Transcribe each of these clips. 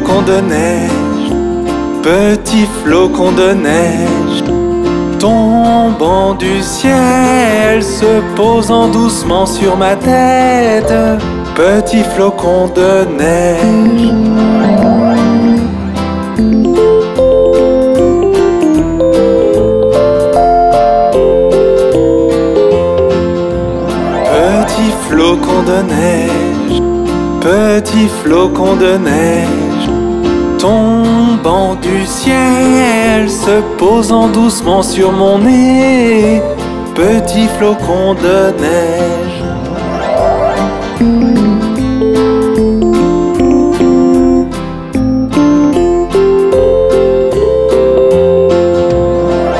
flocon de neige, petit flocon de neige, tombant du ciel, se posant doucement sur ma tête, petit flocon de neige. Petit flocon de neige, petit flocon de neige, tombant du ciel, se posant doucement sur mon nez, petit flocon de neige.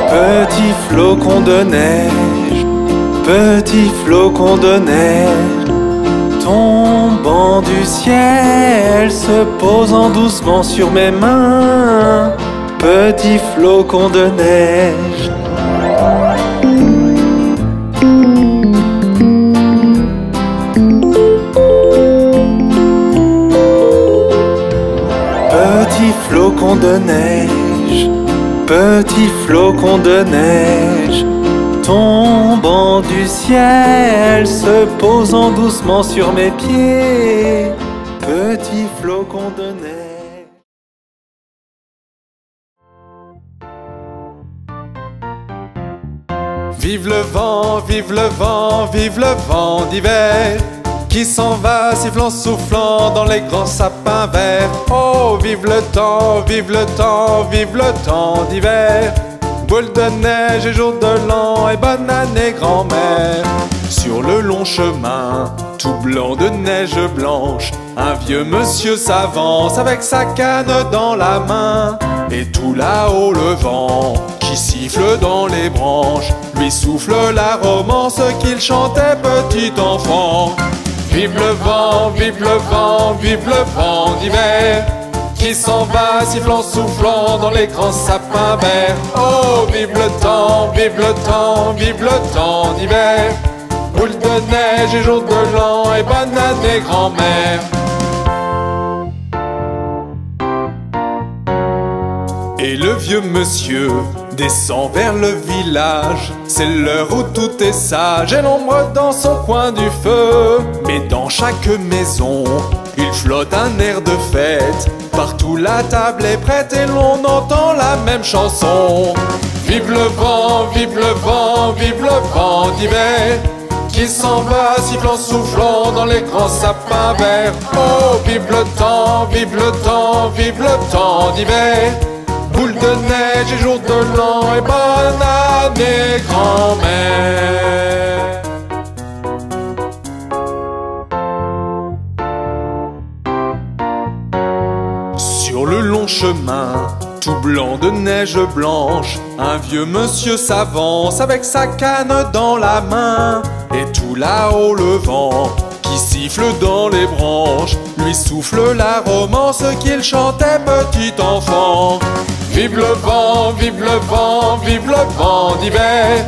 Petit flocon de neige, petit flocon de neige, tombant du ciel, se posant doucement sur mes mains, petit flocon de neige. Petit flocon de neige, petit flocon de neige, tombant du ciel, se posant doucement sur mes pieds, petit flocon de neige. Vive le vent, vive le vent, vive le vent d'hiver, qui s'en va sifflant, soufflant dans les grands sapins verts. Oh, vive le temps, vive le temps, vive le temps d'hiver, boule de neige et jour de l'an et bonne année grand-mère. Sur le long chemin, tout blanc de neige blanche, un vieux monsieur s'avance avec sa canne dans la main. Et tout là-haut le vent, qui siffle dans les branches, lui souffle la romance qu'il chantait petit enfant. Vive le vent, vive le vent, vive le vent d'hiver, qui s'en va sifflant, soufflant dans les grands sapins verts. Oh, vive le temps, vive le temps, vive le temps d'hiver, boule de neige et jour de l'an et bonne année grand-mère. Et le vieux monsieur descend vers le village, c'est l'heure où tout est sage et l'ombre dans son coin du feu. Mais dans chaque maison, il flotte un air de fête, partout la table est prête et l'on entend la même chanson. Vive le vent, vive le vent, vive le vent d'hiver, qui s'en va sifflant, soufflant dans les grands sapins verts. Oh, vive le temps, vive le temps, vive le temps d'hiver, boule de neige et jour de l'an et bonne année grand-mère. Sur le long chemin, tout blanc de neige blanche, un vieux monsieur s'avance avec sa canne dans la main. Et tout là-haut le vent, qui siffle dans les branches, lui souffle la romance qu'il chantait petit enfant. Vive le vent, vive le vent, vive le vent d'hiver,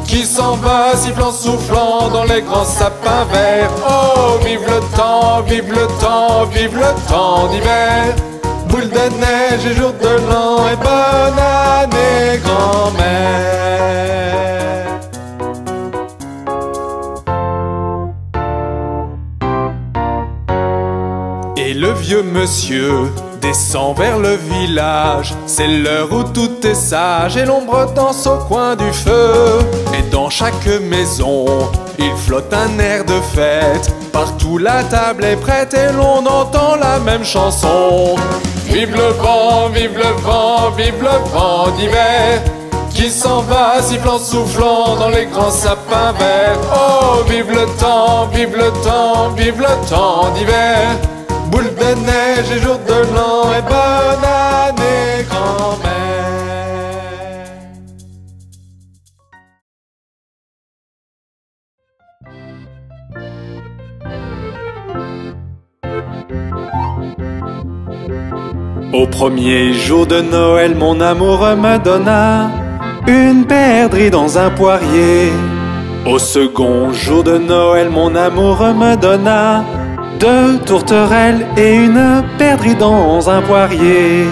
qui s'en va sifflant, soufflant dans les grands sapins verts. Oh, vive le temps, vive le temps, vive le temps d'hiver, boule de neige et jour de l'an et bonne année grand-mère. Et le vieux monsieur descend vers le village, c'est l'heure où tout est sage et l'ombre danse au coin du feu. Et dans chaque maison, il flotte un air de fête, partout la table est prête et l'on entend la même chanson. Vive le vent, vive le vent, vive le vent d'hiver, qui s'en va sifflant, soufflant dans les grands sapins verts. Oh, vive le temps, vive le temps, vive le temps d'hiver, boule de neige et jour de l'an et bonne année grand-mère. Au premier jour de Noël, mon amour me donna une perdrix dans un poirier. Au second jour de Noël, mon amour me donna 2 tourterelles et une perdrix dans un poirier.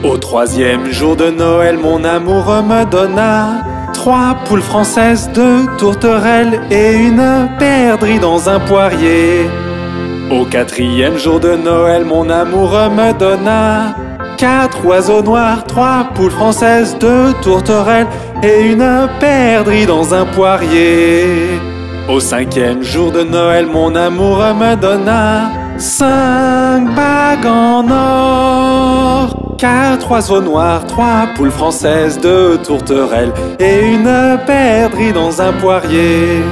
Au 3e jour de Noël, mon amoureux me donna 3 poules françaises, 2 tourterelles et une perdrix dans un poirier. Au 4e jour de Noël, mon amoureux me donna 4 oiseaux noirs, 3 poules françaises, 2 tourterelles et une perdrix dans un poirier. Au 5e jour de Noël, mon amoureux me donna 5 bagues en or, 4 oiseaux noirs, 3 poules françaises, 2 tourterelles et une perdrix dans un poirier.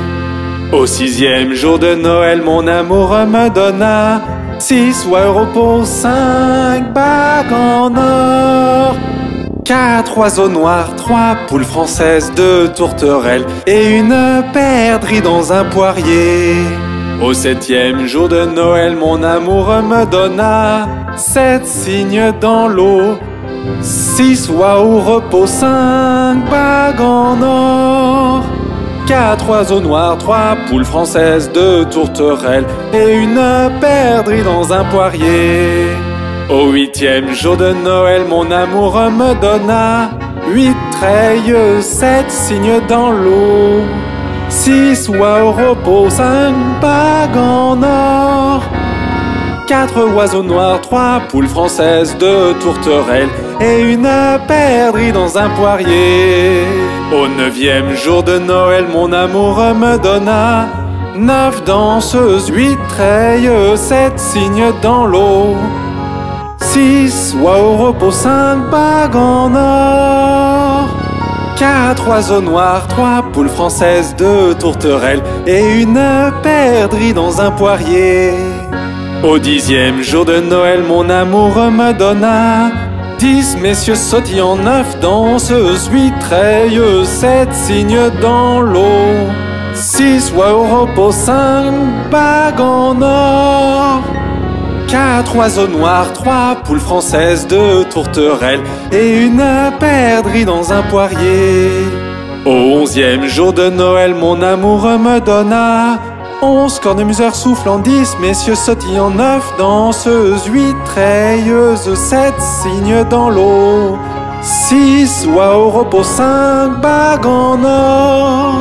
Au 6e jour de Noël, mon amoureux me donna 6 oies au repos, 5 bagues en or, 4 oiseaux noirs, 3 poules françaises, 2 tourterelles et une perdrix dans un poirier. Au 7e jour de Noël, mon amoureux me donna 7 cygnes dans l'eau, 6 oies au repos, 5 bagues en or, 4 oiseaux noirs, 3 poules françaises, 2 tourterelles et une perdrix dans un poirier. Au 8e jour de Noël, mon amoureux me donna 8 treilles, 7 cygnes dans l'eau, 6 oies au repos, 5 bagues en or, 4 oiseaux noirs, 3 poules françaises, 2 tourterelles et une perdrix dans un poirier. Au 9e jour de Noël, mon amoureux me donna 9 danseuses, 8 treilles, 7 cygnes dans l'eau, 6 oies au repos, 5 bagues en or, 4 oiseaux noirs, 3 poules françaises, 2 tourterelles et une perdrix dans un poirier. Au 10e jour de Noël, mon amoureux me donna 10 messieurs sautillants, 9 danseuses, 8 treilles, 7 cygnes dans l'eau, 6 oies au repos, 5 bagues en or, 4 oiseaux noirs, 3 poules françaises, 2 tourterelles et une perdrix dans un poirier. Au 11e jour de Noël, mon amoureux me donna 11 cornemuseurs soufflants, 10 messieurs sautillants, 9 danseuses, 8 treilleuses, 7 cygnes dans l'eau, 6 oies au repos, 5 bagues en or,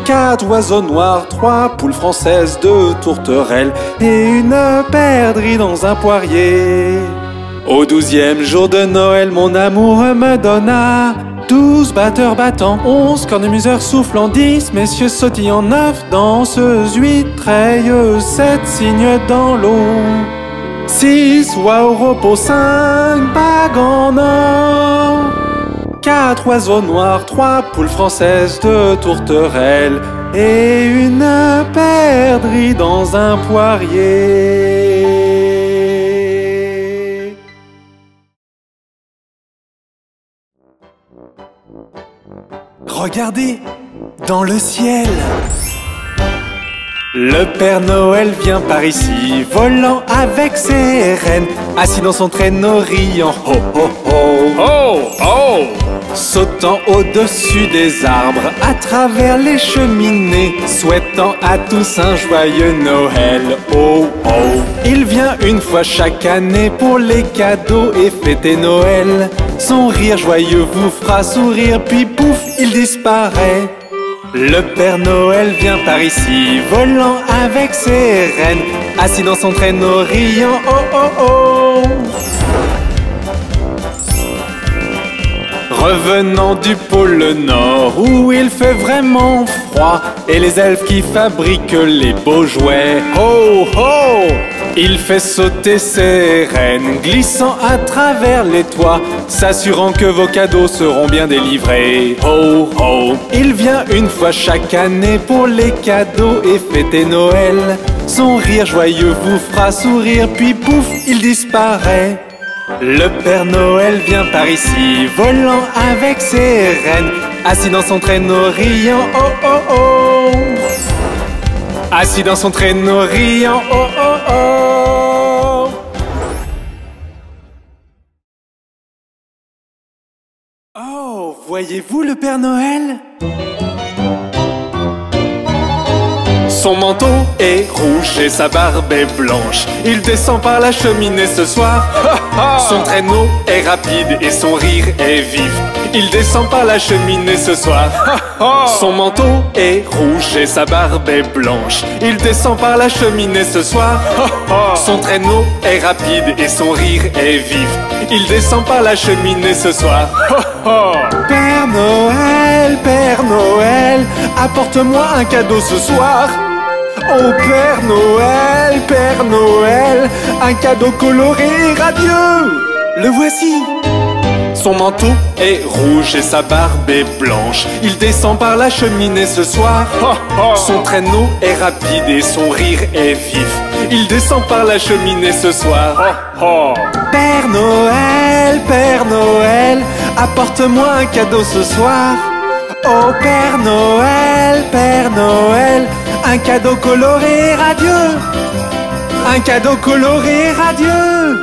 4 oiseaux noirs, 3 poules françaises, 2 tourterelles et une perdrix dans un poirier. Au 12e jour de Noël, mon amoureux me donna 12 batteurs battants, 11 cornemuseurs soufflants, 10 messieurs sautillants, 9 danseuses, 8 treilleuses, 7 cygnes dans l'eau, 6 oies au repos, 5 bagues en or, 4 oiseaux noirs, 3 poules françaises, 2 tourterelles et une perdrix dans un poirier. Regardez, dans le ciel, le Père Noël vient par ici, volant avec ses rennes, assis dans son traîneau riant, ho ho ho, Oh, oh! sautant au-dessus des arbres, à travers les cheminées, souhaitant à tous un joyeux Noël, oh oh. Il vient une fois chaque année pour les cadeaux et fêter Noël. Son rire joyeux vous fera sourire, puis pouf, il disparaît. Le Père Noël vient par ici, volant avec ses rennes, assis dans son traîneau riant, oh oh oh. Revenant du pôle Nord, où il fait vraiment froid, et les elfes qui fabriquent les beaux jouets, ho ho! Il fait sauter ses rennes, glissant à travers les toits, s'assurant que vos cadeaux seront bien délivrés, ho ho! Il vient une fois chaque année pour les cadeaux et fêter Noël. Son rire joyeux vous fera sourire, puis pouf, il disparaît. Le Père Noël vient par ici, volant avec ses rennes, assis dans son traîneau riant, oh oh oh. Assis dans son traîneau riant, oh oh oh. Oh, voyez-vous le Père Noël? Son manteau est rouge et sa barbe est blanche. Il descend par la cheminée ce soir. Son traîneau est rapide et son rire est vif. Il descend par la cheminée ce soir. Son manteau est rouge et sa barbe est blanche. Il descend par la cheminée ce soir. Son traîneau est rapide et son rire est vif. Il descend par la cheminée ce soir. Père Noël, apporte-moi un cadeau ce soir. Oh Père Noël, un cadeau coloré et radieux. Le voici. Son manteau est rouge et sa barbe est blanche. Il descend par la cheminée ce soir. Son traîneau est rapide et son rire est vif. Il descend par la cheminée ce soir. Père Noël, apporte-moi un cadeau ce soir. Oh Père Noël, un cadeau coloré et radieux. Un cadeau coloré et radieux.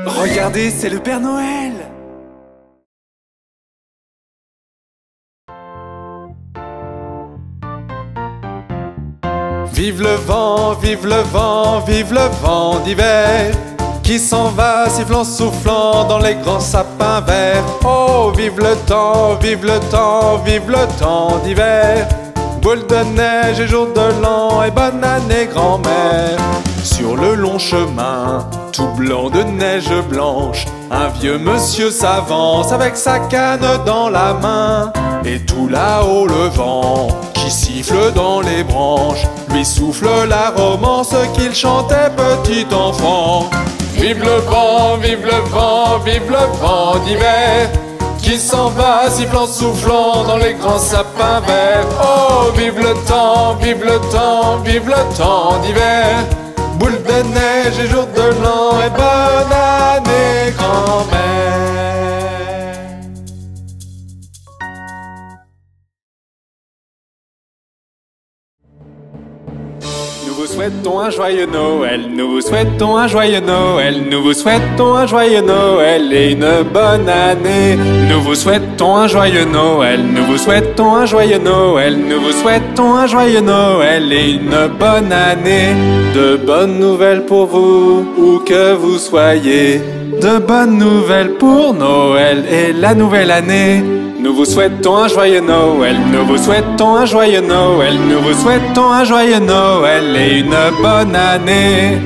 Regardez, c'est le Père Noël. Vive le vent, vive le vent, vive le vent d'hiver qui s'en va sifflant, soufflant dans les grands sapins verts. Oh, vive le temps, vive le temps, vive le temps d'hiver. Boule de neige et jour de l'an et bonne année grand-mère. Sur le long chemin, tout blanc de neige blanche, un vieux monsieur s'avance avec sa canne dans la main. Et tout là-haut le vent qui siffle dans les branches lui souffle la romance qu'il chantait petit enfant. Vive le vent, vive le vent, vive le vent d'hiver qui s'en va sifflant, soufflant dans les grands sapins verts. Oh, vive le temps, vive le temps, vive le temps d'hiver. Boule de neige et jour de l'an et bonne année grand-mère. Nous vous souhaitons un joyeux Noël, nous vous souhaitons un joyeux Noël, nous vous souhaitons un joyeux Noël et une bonne année. Nous vous souhaitons un joyeux Noël, nous vous souhaitons un joyeux Noël, nous vous souhaitons un joyeux Noël et une bonne année. De bonnes nouvelles pour vous, où que vous soyez. De bonnes nouvelles pour Noël et la nouvelle année. Nous vous souhaitons un joyeux Noël, nous vous souhaitons un joyeux Noël, nous vous souhaitons un joyeux Noël et une bonne année.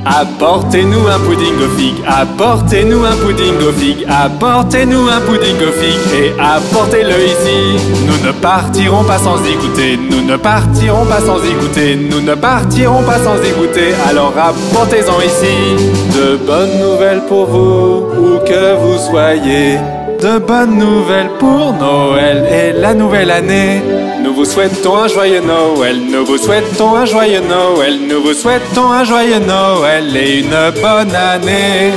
Apportez-nous un pudding aux figues, apportez-nous un pudding aux figues, apportez-nous un pudding aux figues et apportez-le ici. Nous ne partirons pas sans y goûter, nous ne partirons pas sans y goûter, nous ne partirons pas sans y goûter, alors apportez-en ici. De bonnes nouvelles pour vous, où que vous soyez. De bonnes nouvelles pour Noël et la nouvelle année. Nous vous souhaitons un joyeux Noël, nous vous souhaitons un joyeux Noël, nous vous souhaitons un joyeux Noël et une bonne année.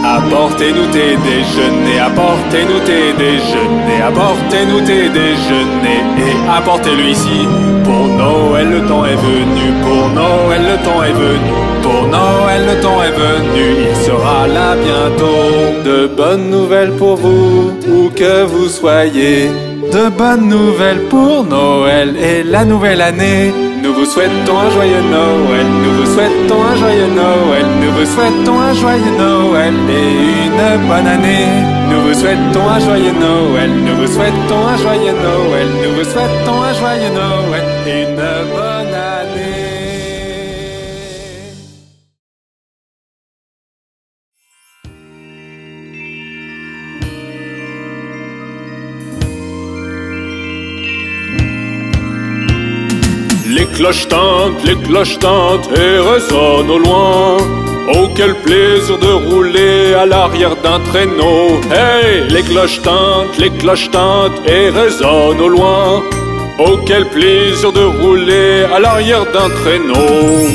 Apportez-nous tes déjeuners, apportez-nous tes déjeuners, apportez-nous tes déjeuners et apportez-le ici. Pour Noël le temps est venu, pour Noël le temps est venu, pour Noël le temps est venu, il sera là bientôt. De bonnes nouvelles pour vous, où que vous soyez. De bonnes nouvelles pour Noël et la nouvelle année. Nous vous souhaitons un joyeux Noël, nous vous souhaitons un joyeux Noël, nous vous souhaitons un joyeux Noël et une bonne année. Nous vous souhaitons un joyeux Noël, nous vous souhaitons un joyeux Noël, nous vous souhaitons un joyeux Noël et une bonne année. Les cloches tintent et résonnent au loin. Oh, quel plaisir de rouler à l'arrière d'un traîneau. Hey, les cloches tintent et résonnent au loin. Oh, quel plaisir de rouler à l'arrière d'un traîneau.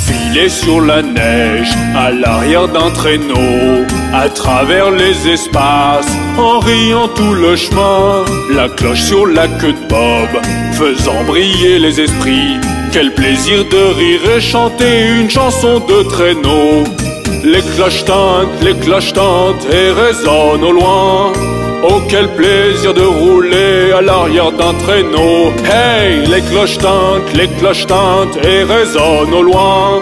Filer sur la neige à l'arrière d'un traîneau. à travers les espaces, en riant tout le chemin, la cloche sur la queue de Bob, faisant briller les esprits. Quel plaisir de rire et chanter une chanson de traîneau. Les cloches tintent et résonnent au loin. Oh, quel plaisir de rouler à l'arrière d'un traîneau. Hey, les cloches tintent et résonnent au loin.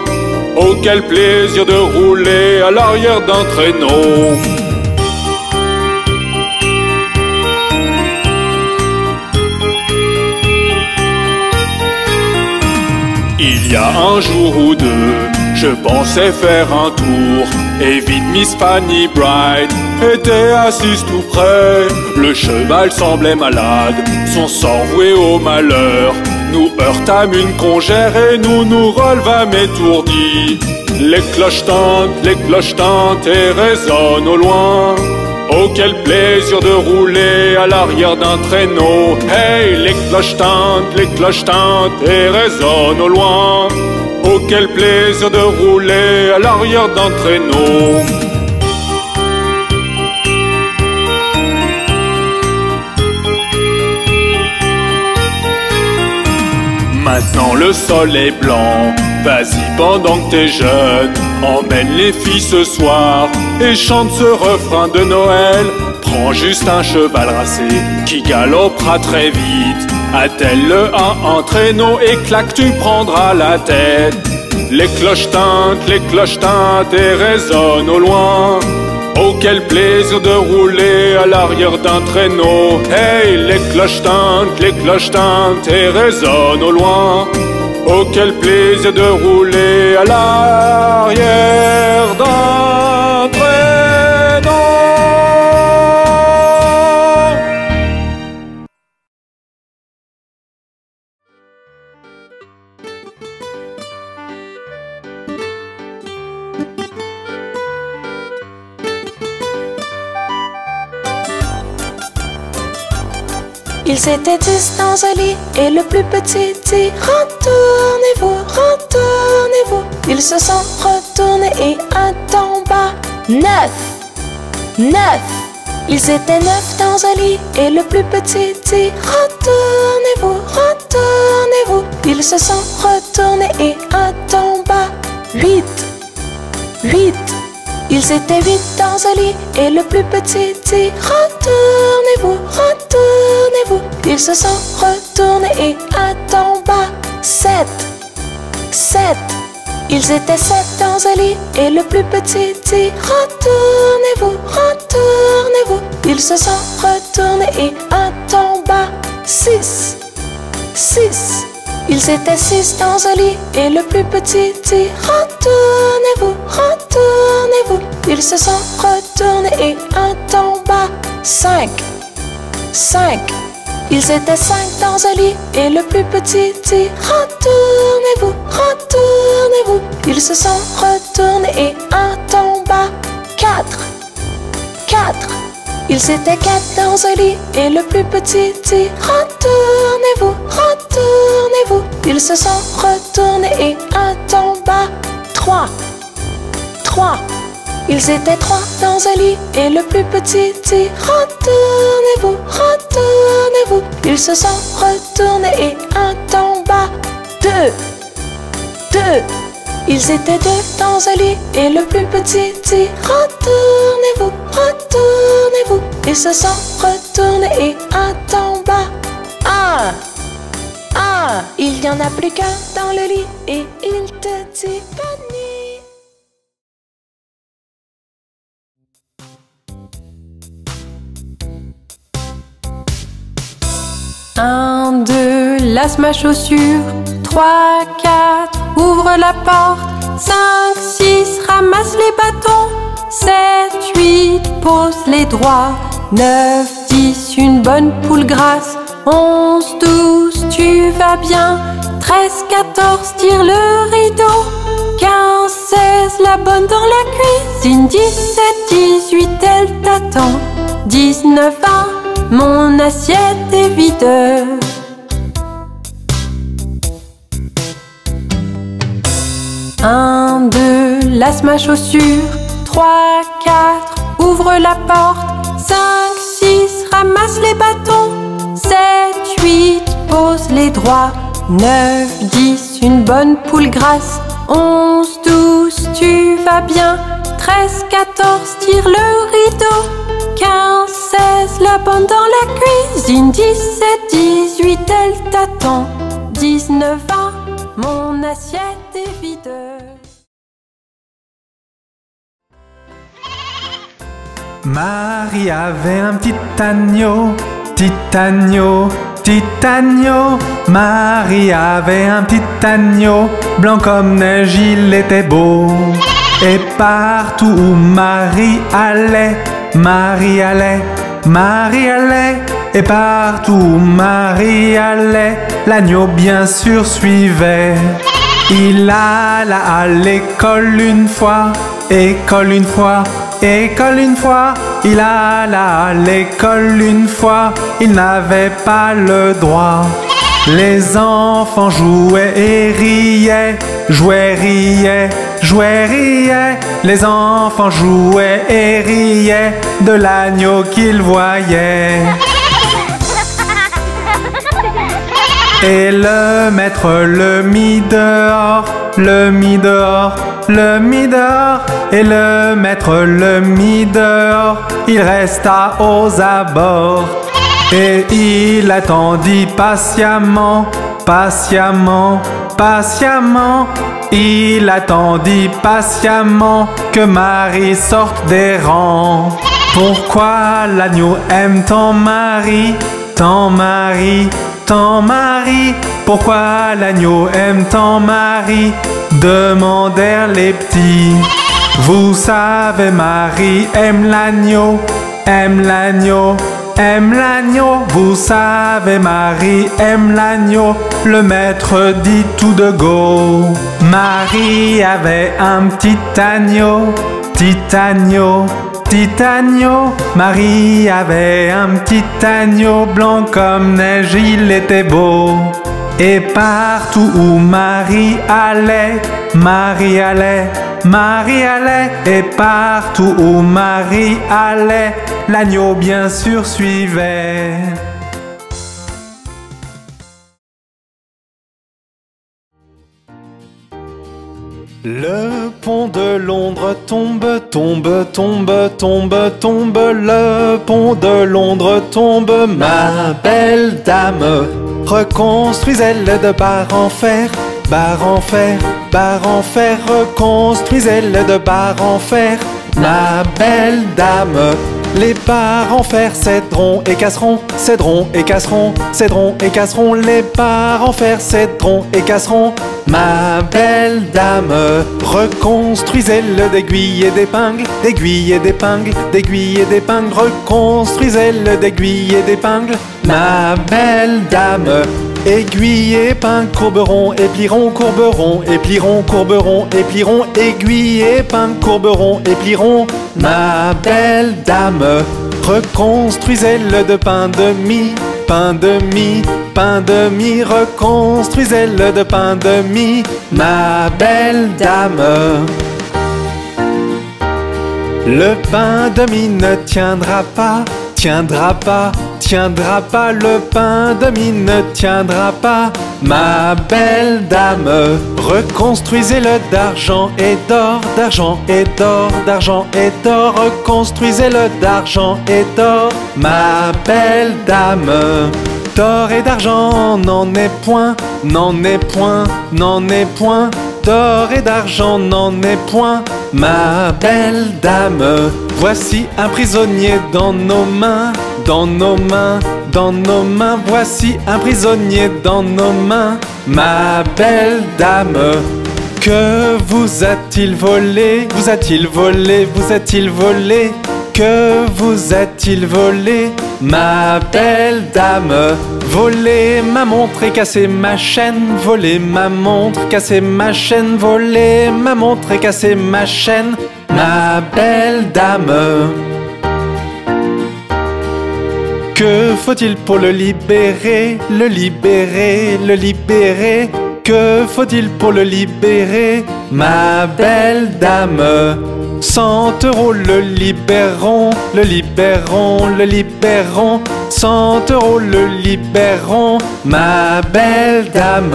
Oh, quel plaisir de rouler à l'arrière d'un traîneau. Il y a un jour ou deux, je pensais faire un tour, et vite Miss Fanny Bright était assise tout près. Le cheval semblait malade, son sort voué au malheur. Nous heurtâmes une congère et nous nous relevâmes étourdis. Les cloches tintent et résonnent au loin. Oh, quel plaisir de rouler à l'arrière d'un traîneau. Hey, les cloches tintent et résonnent au loin. Oh, quel plaisir de rouler à l'arrière d'un traîneau. Maintenant le sol est blanc, vas-y pendant que t'es jeune, emmène les filles ce soir et chante ce refrain de Noël. Prends juste un cheval racé qui galopera très vite, attelle-le à un traîneau et clac, tu prendras la tête. Les cloches tintent et résonnent au loin. Oh, quel plaisir de rouler à l'arrière d'un traîneau. Hey, les cloches tintent et résonnent au loin. Oh, quel plaisir de rouler à l'arrière d'un traîneau. Ils étaient 10 dans un lit et le plus petit dit retournez-vous, retournez-vous. Ils se sont retournés et un en bas 9. Ils étaient 9 dans un lit et le plus petit dit retournez-vous, retournez-vous. Ils se sont retournés et un en bas 8. Ils étaient 8 dans un lit et le plus petit dit retournez-vous, retournez-vous. Ils se sont retournés et un en bas 7. Ils étaient 7 dans un lit et le plus petit dit retournez-vous, retournez-vous. Ils se sont retournés et un en bas 6. Ils étaient 6 dans un lit et le plus petit dit retournez-vous, retournez-vous. Ils se sont retournés et un en bas 5. Ils étaient 5 dans un lit et le plus petit dit retournez-vous, retournez-vous. Ils se sont retournés et un en bas 4. Ils étaient 4 dans un lit et le plus petit dit retournez-vous, retournez-vous. Ils se sont retournés et un en bas 3. Ils étaient 3 dans un lit et le plus petit dit retournez-vous, retournez-vous. Ils se sont retournés et un en bas 2. Ils étaient 2 dans un lit et le plus petit dit retournez-vous, retournez-vous. Ils se sont retournés et un en bas 1. Il n'y en a plus qu'un dans le lit et il te dit bonne nuit. 1, 2, lasse ma chaussure. 3, 4, ouvre la porte. 5, 6, ramasse les bâtons. 7, 8, pose les droits. 9, 10, une bonne poule grasse. 11, 12, tu vas bien. 13, 14, tire le rideau. 15, 16, la bonne dans la cuisine. 17, 18, elle t'attend. 19, 20, mon assiette est vide. 1, 2, lasse ma chaussure. 3, 4, ouvre la porte. 5, 6, ramasse les bâtons. 7, 8, pose les droits. 9, 10, une bonne poule grasse. 11, 12, tu vas bien. 13, 14, tire le rideau. 15, 16, la bonne dans la cuisine. 17, 18, elle t'attend. 19, 20, mon assiette est vide. Marie avait un petit agneau, petit agneau, petit agneau. Marie avait un petit agneau, blanc comme neige, il était beau. Et partout où Marie allait, Marie allait, Marie allait. Et partout où Marie allait, l'agneau bien sûr suivait. Il alla à l'école une fois, école une fois, école une fois. Il alla à l'école une fois, il n'avait pas le droit. Les enfants jouaient et riaient, jouaient, riaient, jouaient, riaient. Les enfants jouaient et riaient de l'agneau qu'ils voyaient. Et le maître le mit dehors, le mit dehors, le mit dehors. Et le maître le mit dehors, il resta aux abords. Et il attendit patiemment, patiemment, patiemment. Il attendit patiemment que Marie sorte des rangs. Pourquoi l'agneau aime tant Marie, tant Marie, tant Marie? Pourquoi l'agneau aime tant Marie? Demandèrent les petits. Vous savez, Marie aime l'agneau, aime l'agneau, aime l'agneau. Vous savez, Marie aime l'agneau. Le maître dit tout de go. Marie avait un petit agneau, petit agneau, petit agneau. Marie avait un petit agneau blanc comme neige, il était beau. Et partout où Marie allait, Marie allait, Marie allait. Et partout où Marie allait, l'agneau bien sûr suivait. Le pont de Londres tombe, tombe, tombe, tombe, tombe. Le pont de Londres tombe, ma belle dame. Reconstruisez-le de barre en fer, barre en fer, barre en fer. Reconstruisez-le de barre en fer, ma belle dame. Les barres en fer céderont et casseront, céderont et casseront, céderont et casseront. Les barres en fer céderont et casseront, ma belle dame. Reconstruisez-le d'aiguilles et d'épingles, d'aiguilles et d'épingles, d'aiguilles et d'épingles. Reconstruisez-le d'aiguilles et d'épingles, ma belle dame. Aiguilles et épingles courberont et plieront, courberont et plieront, courberont et plieront. Aiguilles et épingles courberont et plieront, ma belle dame. Reconstruisez-le de pain de mie, pain de mie, pain de mie. Reconstruisez-le de pain de mie, ma belle dame. Le pain de mie ne tiendra pas, tiendra pas, tiendra pas. Le pain de mie ne tiendra pas, ma belle dame. Reconstruisez-le d'argent et d'or, d'argent et d'or, d'argent et d'or. Reconstruisez-le d'argent et d'or, ma belle dame. D'or et d'argent n'en est point, n'en est point, n'en est point. D'or et d'argent n'en est point, ma belle dame. Voici un prisonnier dans nos mains, dans nos mains, dans nos mains. Voici un prisonnier dans nos mains, ma belle dame. Que vous a-t-il volé? Vous a-t-il volé? Vous a-t-il volé? Que vous a-t-il volé, ma belle dame? Voler ma montre et casser ma chaîne, voler ma montre, casser ma chaîne, voler ma montre et casser ma chaîne, ma belle dame. Que faut-il pour le libérer, le libérer, le libérer? Que faut-il pour le libérer, ma belle dame? 100 € le libéreront, le libéreront, le libéreront. 100 € le libéreront, ma belle dame.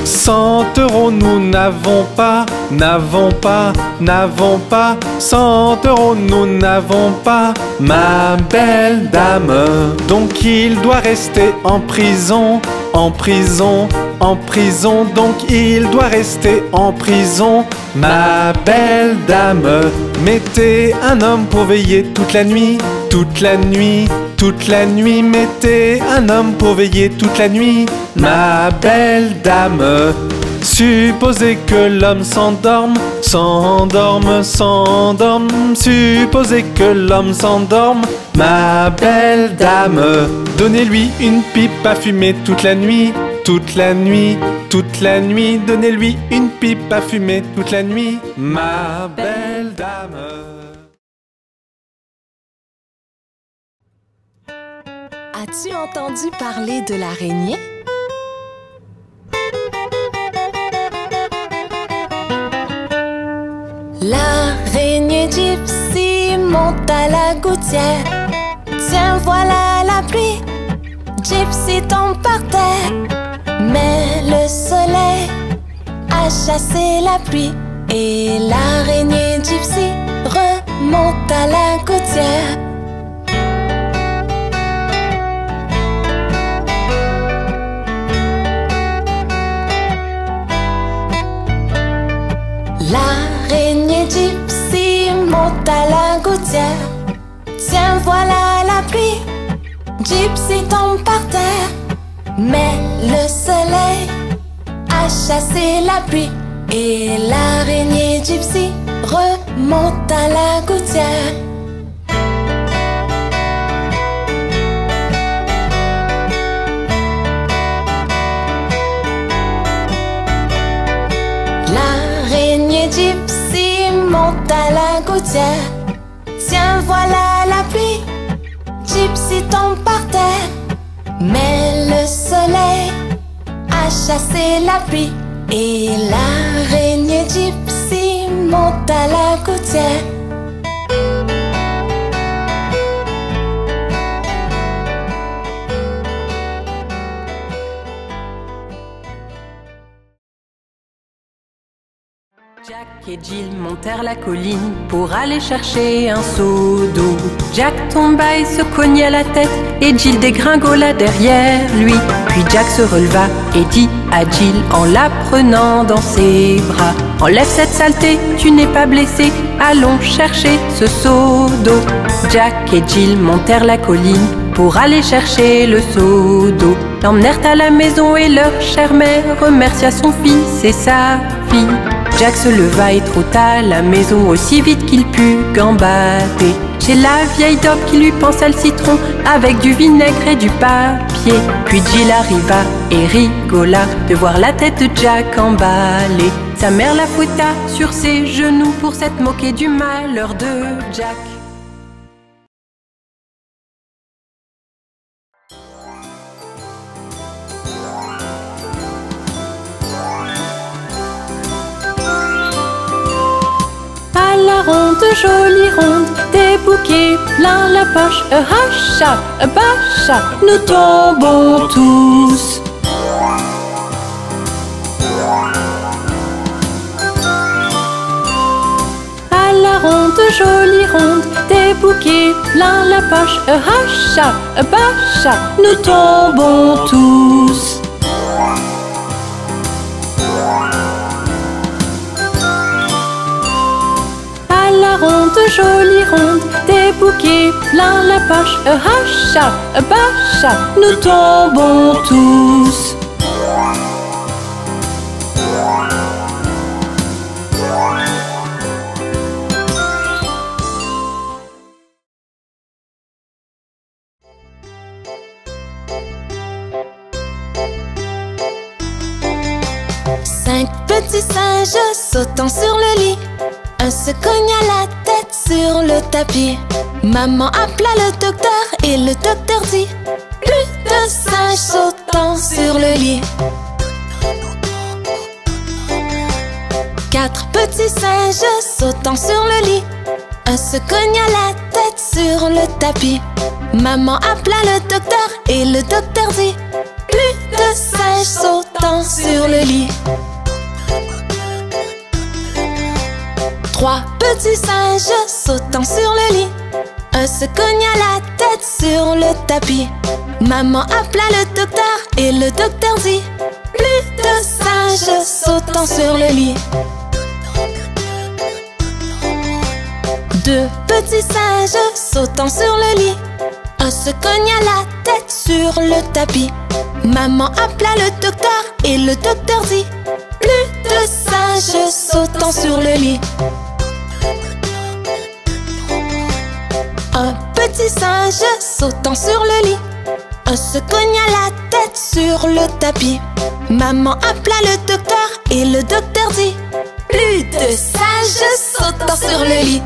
100 € nous n'avons pas, n'avons pas, n'avons pas. 100 € nous n'avons pas, ma belle dame. Donc il doit rester en prison, en prison, en prison. Donc il doit rester en prison, ma belle dame. Mettez un homme pour veiller toute la nuit, toute la nuit, toute la nuit. Mettez un homme pour veiller toute la nuit, ma belle dame. Supposez que l'homme s'endorme, s'endorme, s'endorme. Supposez que l'homme s'endorme, ma belle dame. Donnez-lui une pipe à fumer toute la nuit, toute la nuit, toute la nuit. Donnez-lui une pipe à fumer toute la nuit, ma belle dame. As-tu entendu parler de l'araignée? L'araignée Gypsy monte à la gouttière. Tiens, voilà la pluie. Gypsy tombe par terre. Mais le soleil a chassé la pluie. Et l'araignée Gypsy remonte à la gouttière. L'araignée Gypsy monte à la gouttière. Tiens, voilà la pluie. Gypsy tombe par terre. Mais le soleil a chassé la pluie. Et l'araignée Gypsy remonte à la gouttière. L'araignée Gypsy monte à la gouttière. Tiens, voilà la pluie. Gypsy tombe par terre. Mais le soleil a chassé la pluie. Et l'araignée Gypsy monte à la gouttière. Jack et Jill montèrent la colline pour aller chercher un seau d'eau. Jack tomba et se cogna la tête et Jill dégringola derrière lui. Puis Jack se releva et dit à Jill en la prenant dans ses bras: enlève cette saleté, tu n'es pas blessé, allons chercher ce seau d'eau. Jack et Jill montèrent la colline pour aller chercher le seau d'eau. L'emmenèrent à la maison et leur chère mère remercia son fils et sa fille. Jack se leva et trota à la maison aussi vite qu'il put gambader. Chez la vieille daube qui lui pansa le citron avec du vinaigre et du papier. Puis Jill arriva et rigola de voir la tête de Jack emballée. Sa mère la fouetta sur ses genoux pour s'être moquée du malheur de Jack. Ronde, jolie ronde, des bouquets plein la poche. Hacha, bacha, nous tombons tous. À la ronde, jolie ronde, des bouquets plein la poche. Hacha, bacha, nous tombons tous. Ronde, jolie ronde, des bouquets plein la poche. Hacha, bacha, nous tombons tous. Cinq petits singes sautant sur le lit. Un se cogna la tête sur le tapis. Maman appela le docteur et le docteur dit: plus de singes sautant sur le lit. 4 petits singes sautant sur le lit. Un se cogna la tête sur le tapis. Maman appela le docteur et le docteur dit: plus de singes sautant sur le lit. 3 petits singes sautant sur le lit. Un se cogna la tête sur le tapis. Maman appela le docteur et le docteur dit: plus de singes sautant sur le lit. 2 petits singes sautant sur le lit. Un se cogna la tête sur le tapis. Maman appela le docteur et le docteur dit: plus de singes sautant sur le lit. Un petit singe sautant sur le lit. Un se cogna la tête sur le tapis. Maman appela le docteur et le docteur dit: plus de singes sautant sur le lit.